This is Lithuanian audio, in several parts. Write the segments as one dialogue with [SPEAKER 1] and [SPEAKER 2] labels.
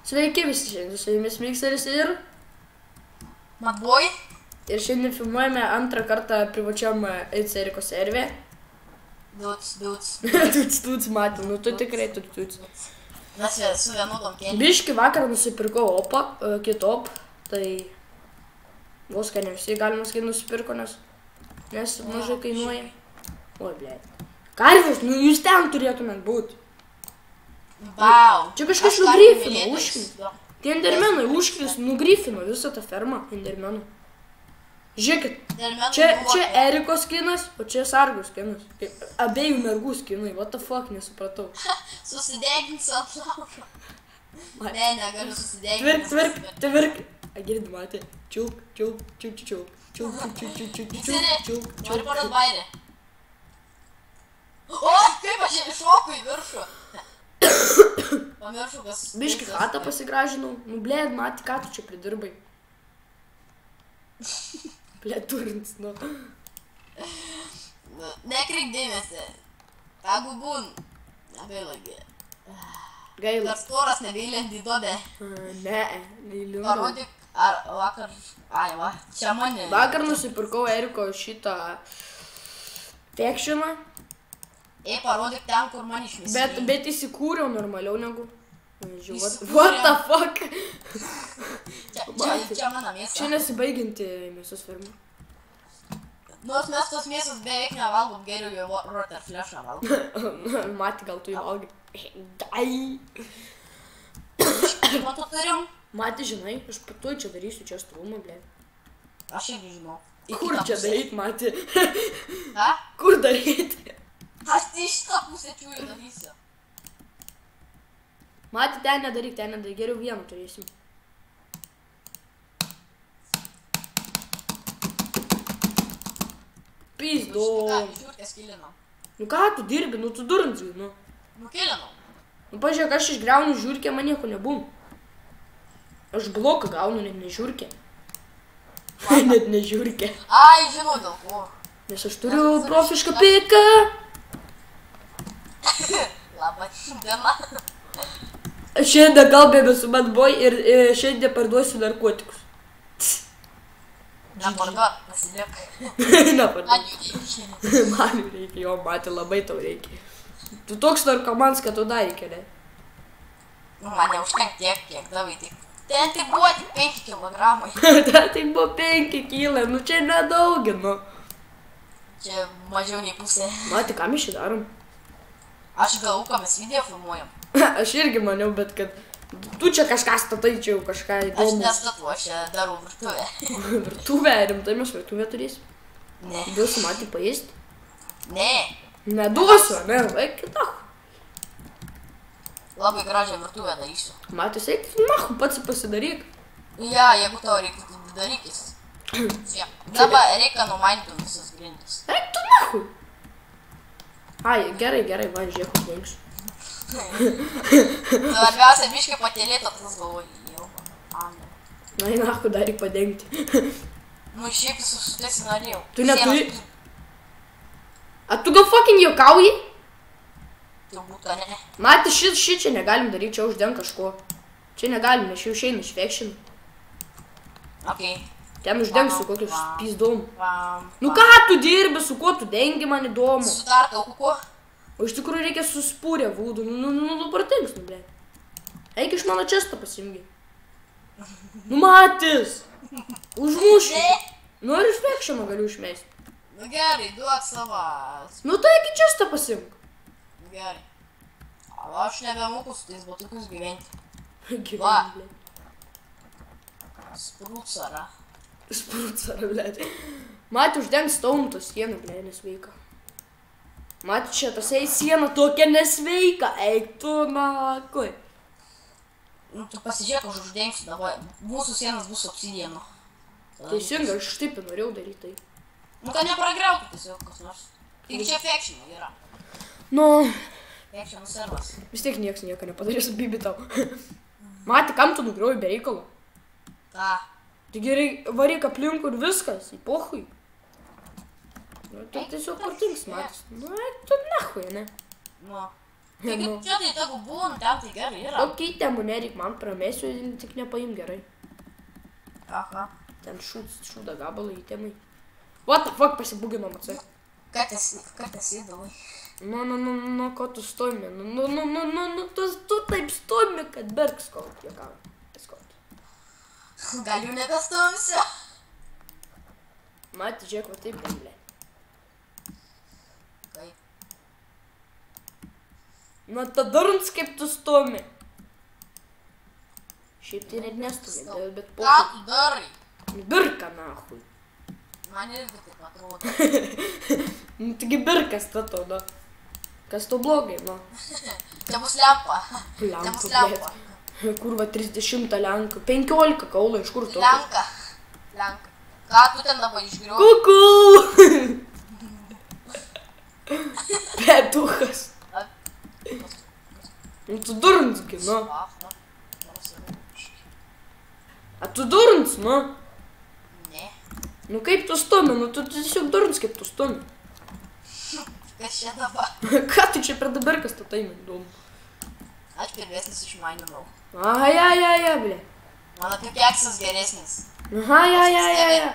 [SPEAKER 1] Sveiki visi, šiandien su jumis Mikseris ir...
[SPEAKER 2] Matboy.
[SPEAKER 1] Ir šiandien filmuojame antrą kartą privačiam Eriko servė. Tuts, matė, nu tu tikrai tuts.
[SPEAKER 2] Mes su vienodom kėlėm.
[SPEAKER 1] Biški vakar nusipirkau opą, kitop, tai... Vos ką ne visi galima sakyti nusipirko, nes mažai kainuoja. Oi, blėt. Karvius, nu jūs ten turėtumėt būti.
[SPEAKER 2] Vau.
[SPEAKER 1] Čia kažkas nugrifino, užkris. Tie endermenai užkris, nugrifino visą tą fermą endermenų. Žiūrėkit, čia Eriko skinas, o čia Sargo skinas. Abiejų mergų skinai, what the fuck, nesupratau.
[SPEAKER 2] Susideginsiu ant laužo. Ne, negaliu susideginti.
[SPEAKER 1] Tvirk. Girdi, matė. Čiulk.
[SPEAKER 2] Nori parat bairį. O, kaip aš iššoku į viršų. Pamiršau, kas...
[SPEAKER 1] Biški chatą pasigražinau. Nu, blėd, matė, ką tu čia pridirbai. Blėd, turins, nu.
[SPEAKER 2] Nekreik dėmesį. Tagu būn. Negailagi.
[SPEAKER 1] Gaila.
[SPEAKER 2] Dar storas nebeilėndi į duobę.
[SPEAKER 1] Ne, neįlindau.
[SPEAKER 2] Parodyk, ar vakar... Ai, va, čia mane.
[SPEAKER 1] Vakar nusipirkau Eriko šitą... Fekšiną.
[SPEAKER 2] Ei, parodyk ten, kur man išmėsė.
[SPEAKER 1] Bet įsikūriau normaliau negu... What the fuck?
[SPEAKER 2] Čia mano mėsa.
[SPEAKER 1] Čia nesibaiginti mėsos ferma.
[SPEAKER 2] Nors mes tos mėsos beveik nevalgom, geriau jau roter flešą valgom.
[SPEAKER 1] Mati, gal tu jį valgai. Dai.
[SPEAKER 2] Man to turim?
[SPEAKER 1] Mati, žinai, aš patuoj čia darysiu čia stovumą, blė.
[SPEAKER 2] Aš irgi žinau.
[SPEAKER 1] Kur čia daryt, Mati?
[SPEAKER 2] Ha?
[SPEAKER 1] Kur daryt?
[SPEAKER 2] Aš tai šitą pusę čiūjų darysiu.
[SPEAKER 1] Mati, ten nedaryk, geriau vieną turėsim. Pizdo.
[SPEAKER 2] Žiūrkės kilinam.
[SPEAKER 1] Nu ką tu dirbi, nu tu durinsi, nu.
[SPEAKER 2] Nu kilinam.
[SPEAKER 1] Nu pažiūrėk, aš išgriaunu žiūrkę, man nieko nebūm. Aš bloką gaunu, net ne žiūrkę. Net ne žiūrkę.
[SPEAKER 2] Ai, žinau dėl ko.
[SPEAKER 1] Nes aš turiu profišką piką.
[SPEAKER 2] Labai diena.
[SPEAKER 1] Šiandien kalbėjome su Matboy ir šiandien parduosiu narkotikus.
[SPEAKER 2] Neparduok, pasiliek.
[SPEAKER 1] Neparduok. Man reikia, jo, Mati, labai tau reikia. Tu toks narkomans, kad tu dar reikia, ne?
[SPEAKER 2] Man neužtenk tiek, kiek davai tik. Ten tik buvo tik 5 kilogramai.
[SPEAKER 1] Ten tik buvo 5 kilai, nu čia nedaugi, nu.
[SPEAKER 2] Čia mažiau nei pusė.
[SPEAKER 1] Mati, ką mes čia darom?
[SPEAKER 2] Aš galvoju, ką mes video filmuojam.
[SPEAKER 1] Aš irgi maniau, bet kad tu čia kažką statai, čia jau kažką įdomu.
[SPEAKER 2] Aš nestatu, aš čia darau virtuvę.
[SPEAKER 1] Virtuvę, rimtai mes virtuvę turėsim?
[SPEAKER 2] Ne.
[SPEAKER 1] Duosiu Mati paėsti?
[SPEAKER 2] Ne.
[SPEAKER 1] Neduosiu, ne, vaik kitą.
[SPEAKER 2] Labai gražią virtuvę darysiu.
[SPEAKER 1] Matis, eik, nahu, pats pasidaryk.
[SPEAKER 2] Ja, jeigu tau reikia, tai darykis. Dabar reikia numainti visas grindis.
[SPEAKER 1] Eik tu nahu. Ai, gerai, va, žiūrėk, uždengsiu.
[SPEAKER 2] Svarbiausia, biškai patėlėto, tas galvoju, jau.
[SPEAKER 1] Na, nahu, dar reik padengti.
[SPEAKER 2] Nu, šiaip su šitais norėjau.
[SPEAKER 1] Tu neturi... A tu gal fucking juokauji?
[SPEAKER 2] Turbūt, ne.
[SPEAKER 1] Mati, šit čia negalim daryti, čia uždeng kažko. Čia negalim, nes jau išeina iš fekšinų.
[SPEAKER 2] Okei.
[SPEAKER 1] Ten uždengsiu kokius pizdom. Nu ką tu dirbi, su kuo tu dengi, man įdomu.
[SPEAKER 2] Su dar kuo?
[SPEAKER 1] O iš tikrųjų reikia suspūrę vūdų, nu pratings, nu blė. Eik iš mano čestą pasimgi. Nu Matis! Užmuši. Nu ar iš fekšino galiu išmesti.
[SPEAKER 2] Nu gerai, duok savas.
[SPEAKER 1] Nu tai eik į čestą pasimg.
[SPEAKER 2] Gerai. Aš nebemoku su tais batukus gyventi.
[SPEAKER 1] Gyventi, blė.
[SPEAKER 2] Sprucara.
[SPEAKER 1] Sprucara, blė. Mati, uždeng staum tos sieną, blė, nesveika. Mati, čia tasai siena tokia nesveika, eik tu nakui.
[SPEAKER 2] Nu, tu pasižiūrėk, aš uždengsiu dabar. Mūsų sienas bus obsidieno.
[SPEAKER 1] Teisingai, aš taip ir norėjau daryti tai.
[SPEAKER 2] Nu, kad nepragriautų tiesiog kas nors. Tik čia fekšinų yra.
[SPEAKER 1] Nu,
[SPEAKER 2] Fekšinų servas.
[SPEAKER 1] vis tiek nieks nieko nepadarys, bibi tau. Mati, kam tu nugriauji be reikalo?
[SPEAKER 2] Ką?
[SPEAKER 1] Tai gerai, varyk aplinkų ir viskas, į pohui. Nu, tai tiesiog partings, Matis. Nu, tu nahui, ne?
[SPEAKER 2] Nu. Tai kaip čia tai tegu būna, ten tai gerai yra.
[SPEAKER 1] Okei, temų nereik, man pramėsiu, tik nepaim gerai.
[SPEAKER 2] Aha.
[SPEAKER 1] Ten šūda gabalą į temai. What the fuck, pasibuginom atsai.
[SPEAKER 2] Ką tas įdavai?
[SPEAKER 1] Nu, ko tu stomi? Tu taip stomi, kad bergs kol jokam.
[SPEAKER 2] Gal jau nebestomsiu?
[SPEAKER 1] Mati, žiūrėk, va taip, blė.
[SPEAKER 2] Kaip?
[SPEAKER 1] Na, tadarns kaip tu stomi. Šiaip tai net nestomi, bet po...
[SPEAKER 2] Ką tu darai?
[SPEAKER 1] Birka, nahui.
[SPEAKER 2] Man irgi taip atrodo.
[SPEAKER 1] Nu, taigi birkas tato, da. Kas to blogai, nu?
[SPEAKER 2] Čia bus lempa.
[SPEAKER 1] Lempa, blėt. Kur va 30 lenka. 15 kaulo, iš kur tu?
[SPEAKER 2] Lenka. Ką tu ten dabar išgriau?
[SPEAKER 1] Kuku! Petukas. Nu, tu durnsgi, nu. A tu durns, nu?
[SPEAKER 2] Ne.
[SPEAKER 1] Nu, kaip tu stomi, nu, tu tiesiog durns, kaip tu stomi.
[SPEAKER 2] Kas čia dabar?
[SPEAKER 1] Ką tu čia per dabarkas tatai, man įdomu?
[SPEAKER 2] Aš pirmesnis išmainimau.
[SPEAKER 1] Ajajaja, blė.
[SPEAKER 2] Mano kaip keksas geresnis.
[SPEAKER 1] Ajajaja.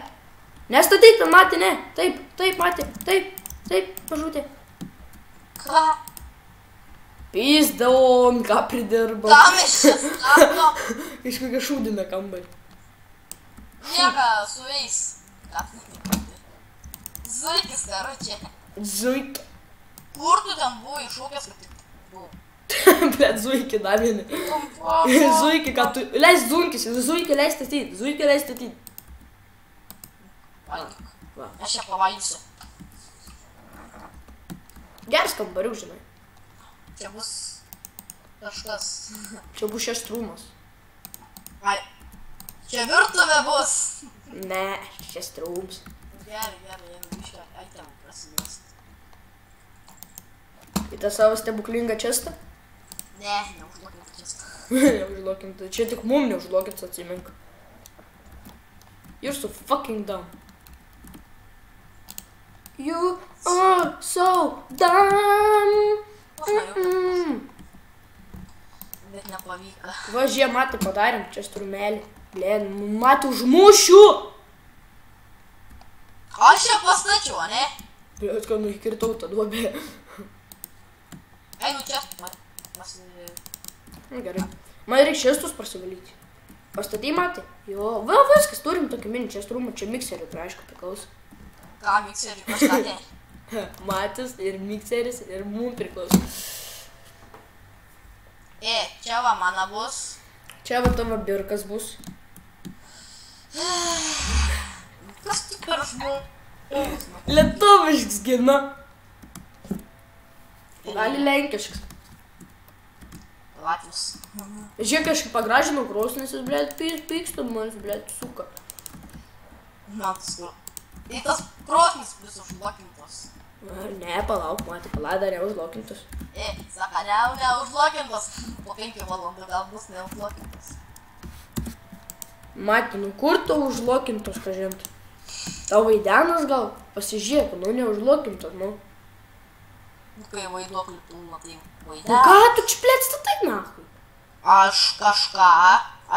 [SPEAKER 1] Nestatyk, man matė, ne. Taip, matė. Taip, pažūtė.
[SPEAKER 2] Ką?
[SPEAKER 1] Pizdaon, ką pridirba.
[SPEAKER 2] Ką mes čia statom?
[SPEAKER 1] Kažkokia šūdina kambarį.
[SPEAKER 2] Nieka su jais. Ką tu taip? Zuikis, karočią.
[SPEAKER 1] Zuik.
[SPEAKER 2] Kur tu ten buvai iššūkęs, kad tik buvau?
[SPEAKER 1] Blet, zuikį davinį. Zuikį, ką tu... Leis zunkis, zuikį leis statyt. Va.
[SPEAKER 2] Aš čia pavalgysiu.
[SPEAKER 1] Geras kambarių, žinai.
[SPEAKER 2] Čia bus kažkas.
[SPEAKER 1] Čia bus šeštas rūmas.
[SPEAKER 2] Ai. Čia virtuvė bus.
[SPEAKER 1] Ne, šeštas rūmas.
[SPEAKER 2] Gerai, bišką, aitem prasimest.
[SPEAKER 1] Į tą savo stebuklingą čestą?
[SPEAKER 2] Ne, neužlokintą čestą.
[SPEAKER 1] Neužlokintą. Čia tik mum neužlokintą, atsimink. You're so fucking dumb. You are so dumb.
[SPEAKER 2] Bet nepavyko.
[SPEAKER 1] Va, žiūrė, Matį padarėm čia strūmelį. Blė, Matį užmušiu.
[SPEAKER 2] Aš čia pastačiau, ne?
[SPEAKER 1] Blė, ką nuikirtau tą duobę.
[SPEAKER 2] Einu čia.
[SPEAKER 1] Gerai. Man reikia šestus prasivalyti. Pastatei, Matį? Jo, va, viskas, turim tokį mini čia strūmą, čia mikserių, tai aišku, priklauso.
[SPEAKER 2] Ką mikserių pastatė?
[SPEAKER 1] Matis ir mikseris ir mum priklauso.
[SPEAKER 2] Čia va mano bus.
[SPEAKER 1] Čia va tavo birkas bus.
[SPEAKER 2] Kas tu per žmogus?
[SPEAKER 1] Lietuvišks gina. Gali lenkiškas.
[SPEAKER 2] Latvius.
[SPEAKER 1] Žiūrėk, kažkaip pagražinau krosnis, jis, blėt, pyksta manis, blėt, suka.
[SPEAKER 2] Matas, ir tas krosnis bus užlokintos.
[SPEAKER 1] Ne, palauk, Matį, dar neužlokintos.
[SPEAKER 2] Saka, neužlokintos. Po 5 valandų gal bus neužlokintos.
[SPEAKER 1] Matį, nu kur tau užlokintos, kažint? Tau vaidenas gal? Pasižiūrėk, nu neužlokintos, nu.
[SPEAKER 2] Nu, kai vaiduoklį pilna, tai vaidenas.
[SPEAKER 1] Nu ką tu čia plėt statai, nahui?
[SPEAKER 2] Aš kažką,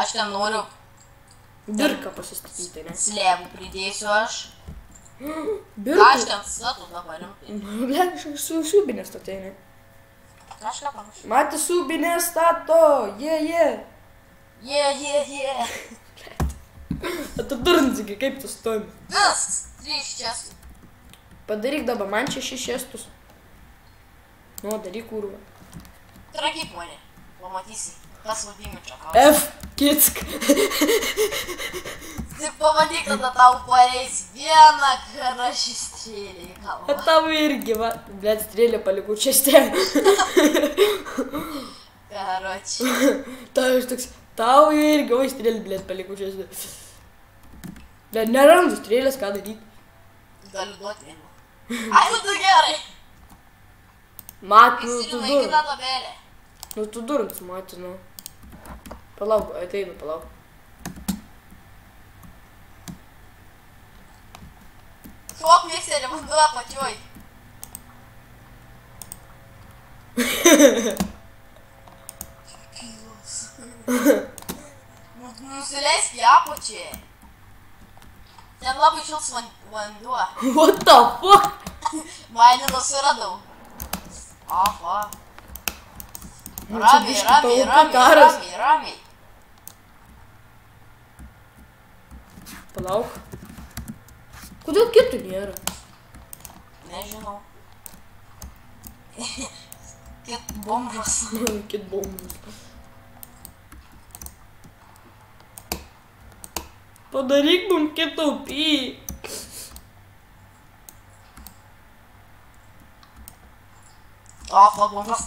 [SPEAKER 2] aš ten noriu...
[SPEAKER 1] Birką pasistatyti, ne?
[SPEAKER 2] Slėbų pridėsiu aš.
[SPEAKER 1] Birką?
[SPEAKER 2] Aš ten statu dabar rimtai.
[SPEAKER 1] Ble, kažkas subinę statai, ne?
[SPEAKER 2] Kažką panašiai.
[SPEAKER 1] Matį subinę stato, je. A tu durnzigi, kaip tu stovi?
[SPEAKER 2] Viskas, 3 čestų.
[SPEAKER 1] Padaryk dabar man čia 6 čestus. Nu, daryk urvą.
[SPEAKER 2] Trakyk mane, pamatysi, kas vadimi čia.
[SPEAKER 1] F, kitsk.
[SPEAKER 2] Tik pamatyk, tada tau pareis vieną gražį strėlį į
[SPEAKER 1] A
[SPEAKER 2] galvą.
[SPEAKER 1] tau irgi, va. Blet, strėlę palikau čia stėlį.
[SPEAKER 2] Karočiui.
[SPEAKER 1] Tau iš toks, tau irgi, oi strėlį, blet, palikau čia stėlį. Blet, nerandu strėlės, ką daryti.
[SPEAKER 2] Galiu duoti vieną. Ai, nu tu gerai.
[SPEAKER 1] Matį, nu tu
[SPEAKER 2] Įsirina į
[SPEAKER 1] durns.
[SPEAKER 2] kitą tabelę.
[SPEAKER 1] Nu tu durns, Matį, nu. Palauk, ateinu, palauk.
[SPEAKER 2] Šok mikserį vanduo apačioj. Nusileisk į apačią. Ten labai šiltas vanduo.
[SPEAKER 1] What the fuck?
[SPEAKER 2] Mainį nusiradau. Aha. Ramiai.
[SPEAKER 1] Palauk. Kodėl kitų nėra?
[SPEAKER 2] Nežinau. Kit bombos.
[SPEAKER 1] Kit bombos. Padaryk mum kitą upį.
[SPEAKER 2] O, fuck bombos.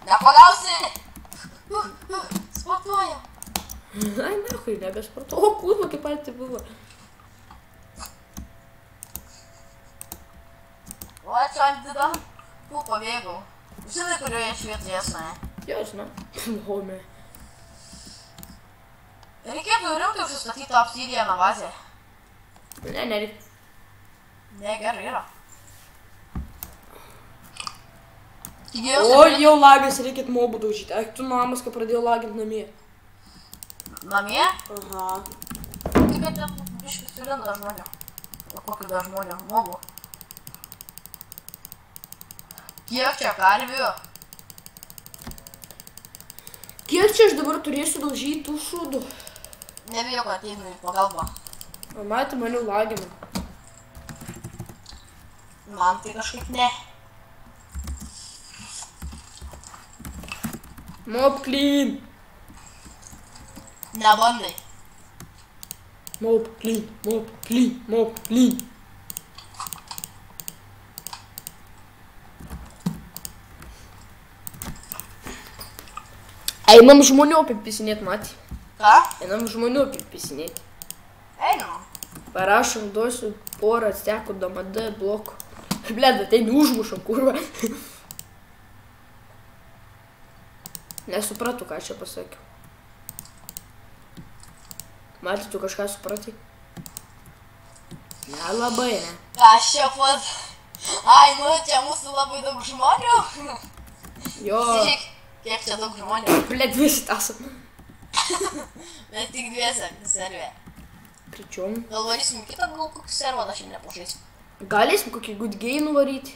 [SPEAKER 2] Nepagausi. Sportuoja.
[SPEAKER 1] Ai, nehui, nebesportuoja. O, kūrva, kaip patį buvo.
[SPEAKER 2] O, čia ant didam. Pabėgau. Žinai, kurioje švietoje esame?
[SPEAKER 1] Jo, žinau. Home.
[SPEAKER 2] Reikėtų rimtai užsistatyti obsidiano bazę.
[SPEAKER 1] Ne, nereik.
[SPEAKER 2] Ne, gerai yra.
[SPEAKER 1] O, jau lagas, reikėt mobų daužyti. Eik, tu namas, kai pradėjau lagint namie.
[SPEAKER 2] Namie?
[SPEAKER 1] Aha.
[SPEAKER 2] Tik kad ten biškis sulinda žmonių. O kokių dar žmonių? Mobų. Kiek čia karvių?
[SPEAKER 1] Kiek čia aš dabar turėsiu daužyti tų šūdų?
[SPEAKER 2] Nebijau, kad ateinu į pagalbą.
[SPEAKER 1] O matė, mane lagina.
[SPEAKER 2] Man tai kažkaip ne.
[SPEAKER 1] Mob clean.
[SPEAKER 2] Nebandai.
[SPEAKER 1] Mob clean, mob clean, mob clean. Einam žmonių apipisinėt, Matį.
[SPEAKER 2] Ką?
[SPEAKER 1] Einam žmonių apipisinėt.
[SPEAKER 2] Einam.
[SPEAKER 1] Parašom, duosiu porą stekų DMD blokų. Bleda, tai neužmušam, kurva. Nesupratau, ką čia pasakiau. Matį, tu kažką supratai? Nelabai, ne?
[SPEAKER 2] Aš čia pat. Ai, nu, čia mūsų labai daug žmonių.
[SPEAKER 1] Jo.
[SPEAKER 2] Kiek čia daug žmonių?
[SPEAKER 1] Blet, visi esam.
[SPEAKER 2] Mes tik dviese servė.
[SPEAKER 1] Pričiom?
[SPEAKER 2] Gal varysim kitą gal kokį servą, aš šiandien nepažaisiu.
[SPEAKER 1] Galėsim kokį good game nuvaryti.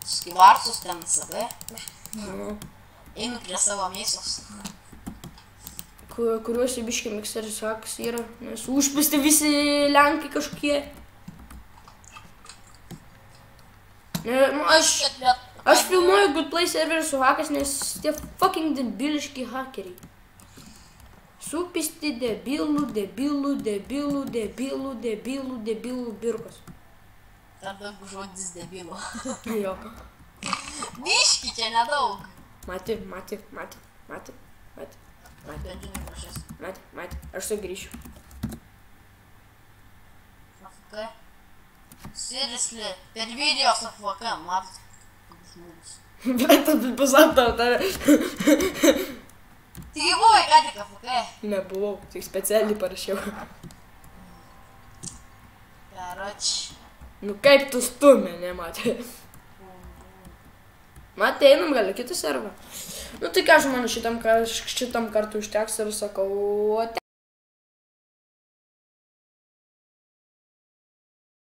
[SPEAKER 2] Skivarsus ten sakai. Einu prie savo mėsos.
[SPEAKER 1] Kuriuose biškai mikseris hakas yra, nes užpisti visi lenkai kažkokie. Aš filmuoju Good Play serverį su hakas, nes tie fucking debiliški hakeriai. Supisti debilų birkos.
[SPEAKER 2] Dar daug žodis debilų.
[SPEAKER 1] Jo.
[SPEAKER 2] Biški čia nedaug.
[SPEAKER 1] Matė.
[SPEAKER 2] Bendžinai prašės.
[SPEAKER 1] Matė, aš sugrįšiu.
[SPEAKER 2] AFK. Seriously, per video su AFK, matot.
[SPEAKER 1] Bet tu pasaptau tave.
[SPEAKER 2] Taigi buvai ką tik AFK.
[SPEAKER 1] Nebuvau, tik specialiai parašiau.
[SPEAKER 2] Karoč.
[SPEAKER 1] Nu kaip tu stumė, ne, Matė? Matė, einam gali kitą servą. Nu tai ką, žmonių, šitam kartui užteks ir sakau...